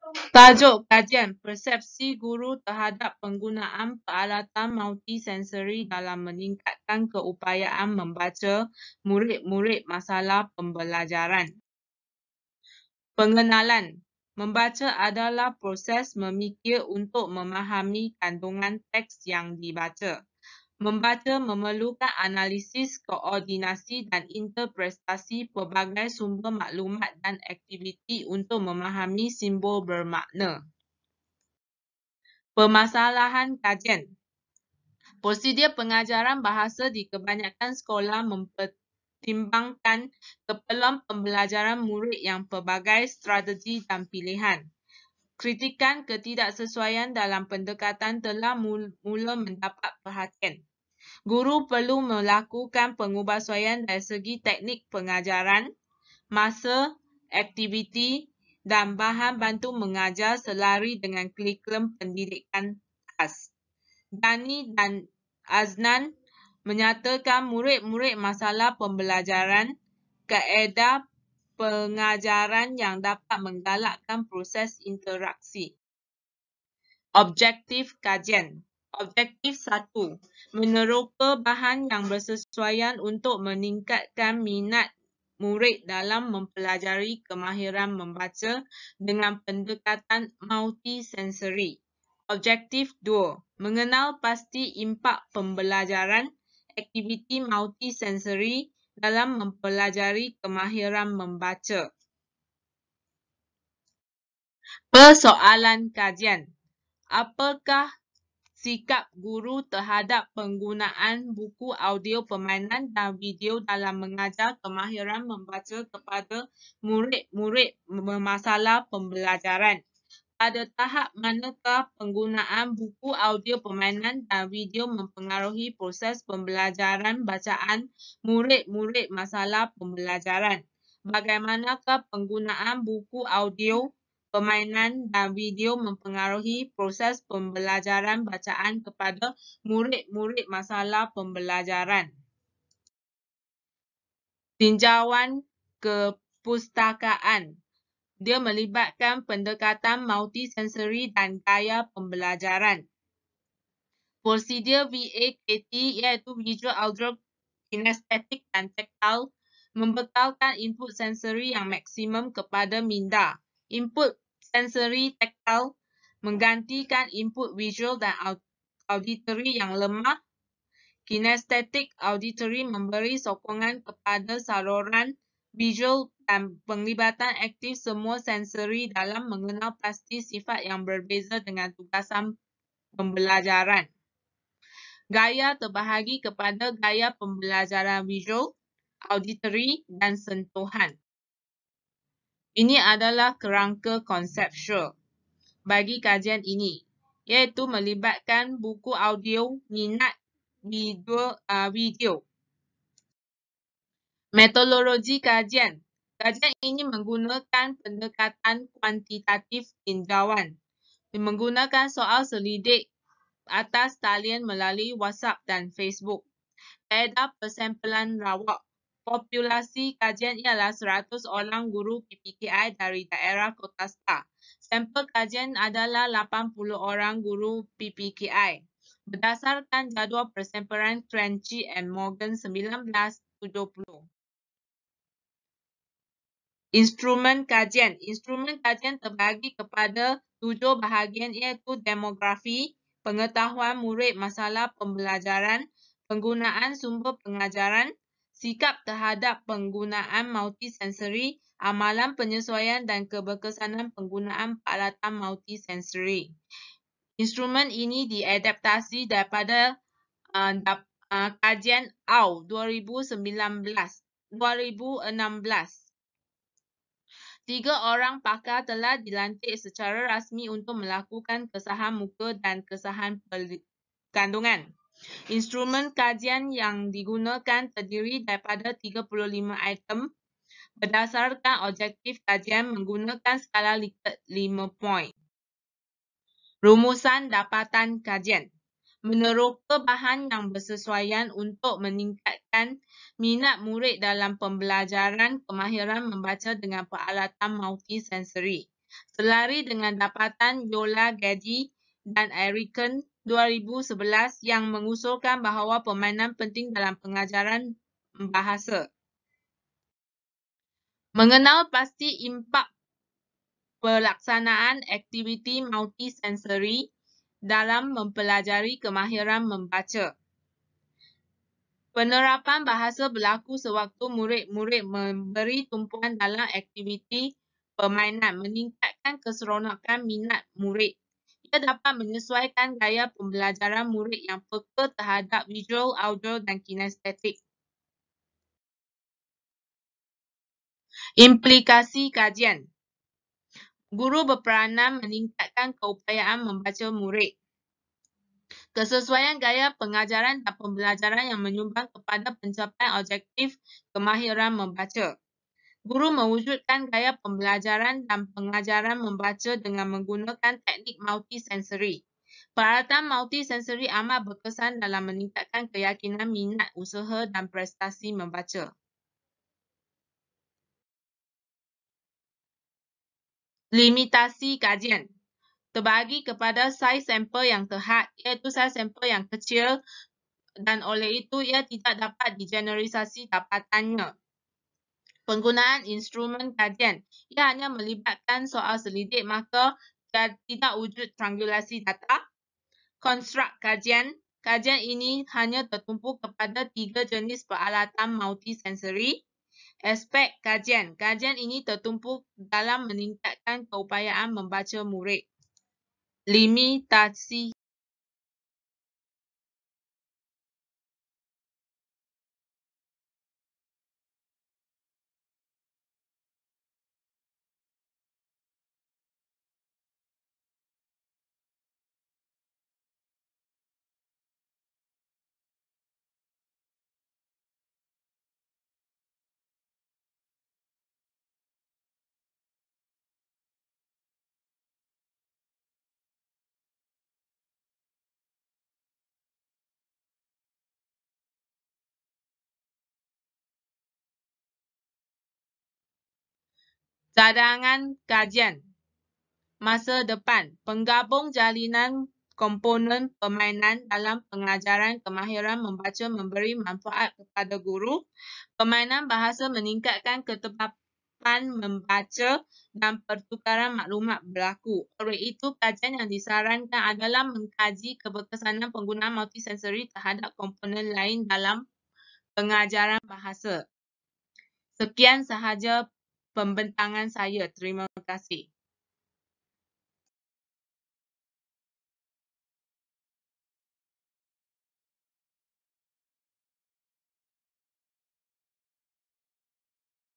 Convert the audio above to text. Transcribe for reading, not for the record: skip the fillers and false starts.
Tajuk kajian persepsi guru terhadap penggunaan peralatan multisensori dalam meningkatkan keupayaan membaca murid-murid masalah pembelajaran. Pengenalan. Membaca adalah proses memikir untuk memahami kandungan teks yang dibaca. Membaca memerlukan analisis, koordinasi dan interpretasi pelbagai sumber maklumat dan aktiviti untuk memahami simbol bermakna. Permasalahan kajian. Prosedur pengajaran bahasa di kebanyakan sekolah mempertimbangkan keperluan pembelajaran murid yang pelbagai strategi dan pilihan. Kritikan ketidaksesuaian dalam pendekatan telah mula mendapat perhatian. Guru perlu melakukan pengubahsuaian dari segi teknik pengajaran, masa, aktiviti dan bahan bantu mengajar selari dengan kurikulum pendidikan khas. Dani dan Aznan menyatakan murid-murid masalah pembelajaran, kaedah pengajaran yang dapat menggalakkan proses interaksi. Objektif kajian. Objektif 1. Meneroka bahan yang bersesuaian untuk meningkatkan minat murid dalam mempelajari kemahiran membaca dengan pendekatan multisensori. Objektif 2. Mengenal pasti impak pembelajaran aktiviti multisensori dalam mempelajari kemahiran membaca. Persoalan kajian. Apakah sikap guru terhadap penggunaan buku audio permainan dan video dalam mengajar kemahiran membaca kepada murid-murid bermasalah pembelajaran? Pada tahap manakah penggunaan buku audio permainan dan video mempengaruhi proses pembelajaran bacaan murid-murid masalah pembelajaran? Bagaimanakah penggunaan buku audio permainan dan video mempengaruhi proses pembelajaran bacaan kepada murid-murid masalah pembelajaran? Tinjauan kepustakaan. Dia melibatkan pendekatan multisensori dan gaya pembelajaran. Prosedur VAKT iaitu Visual Audio Kinesthetic dan Tactile membekalkan input sensori yang maksimum kepada minda. Input sensori tactile menggantikan input visual dan auditory yang lemah. Kinesthetic auditory memberi sokongan kepada saluran visual dan penglibatan aktif semua sensori dalam mengenal pasti sifat yang berbeza dengan tugasan pembelajaran. Gaya terbahagi kepada gaya pembelajaran visual, auditory dan sentuhan. Ini adalah kerangka konseptual bagi kajian ini, iaitu melibatkan buku audio, minat video. Metodologi kajian. Kajian ini menggunakan pendekatan kuantitatif tinjauan. Menggunakan soal selidik atas talian melalui WhatsApp dan Facebook. Kaedah persampalan rawak. Populasi kajian ialah 100 orang guru PPKI dari daerah Kota Star. Sampel kajian adalah 80 orang guru PPKI. Berdasarkan jadual persampalan Cranchi and Morgan 1970. Instrumen kajian. Instrumen kajian terbagi kepada 7 bahagian iaitu demografi, pengetahuan murid masalah pembelajaran, penggunaan sumber pengajaran, sikap terhadap penggunaan multisensori, amalan penyesuaian dan keberkesanan penggunaan peralatan multisensori. Instrumen ini diadaptasi daripada kajian AU 2016. 3 orang pakar telah dilantik secara rasmi untuk melakukan kesahan muka dan kesahan kandungan. Instrumen kajian yang digunakan terdiri daripada 35 item berdasarkan objektif kajian menggunakan skala Likert 5 poin. Rumusan dapatan kajian. Meneroka bahan yang bersesuaian untuk meningkatkan minat murid dalam pembelajaran kemahiran membaca dengan peralatan multisensori. Selari dengan dapatan Yola Gedi dan Eriken 2011 yang mengusulkan bahawa permainan penting dalam pengajaran bahasa. Mengenal pasti impak pelaksanaan aktiviti multisensori dalam mempelajari kemahiran membaca. Penerapan bahasa berlaku sewaktu murid-murid memberi tumpuan dalam aktiviti permainan meningkatkan keseronokan minat murid. Ia dapat menyesuaikan gaya pembelajaran murid yang peka terhadap visual, audio dan kinestetik. Implikasi kajian. Guru berperanan meningkatkan keupayaan membaca murid. Kesesuaian gaya pengajaran dan pembelajaran yang menyumbang kepada pencapaian objektif kemahiran membaca. Guru mewujudkan gaya pembelajaran dan pengajaran membaca dengan menggunakan teknik multisensori. Peralatan multisensori amat berkesan dalam meningkatkan keyakinan minat, usaha dan prestasi membaca. Limitasi kajian. Terbagi kepada saiz sampel yang terhad, iaitu saiz sampel yang kecil dan oleh itu ia tidak dapat digeneralisasi dapatannya. Penggunaan instrumen kajian. Ia hanya melibatkan soal selidik maka tidak wujud triangulasi data. Konstruk kajian. Kajian ini hanya tertumpu kepada 3 jenis peralatan multisensori. Aspek kajian. Kajian ini tertumpu dalam meningkatkan keupayaan membaca murid. Limitasi cadangan kajian. Masa depan, penggabung jalinan komponen permainan dalam pengajaran kemahiran membaca memberi manfaat kepada guru. Permainan bahasa meningkatkan ketetapan membaca dan pertukaran maklumat berlaku. Oleh itu, kajian yang disarankan adalah mengkaji keberkesanan penggunaan multisensori terhadap komponen lain dalam pengajaran bahasa. Sekian sahaja pembentangan saya. Terima kasih.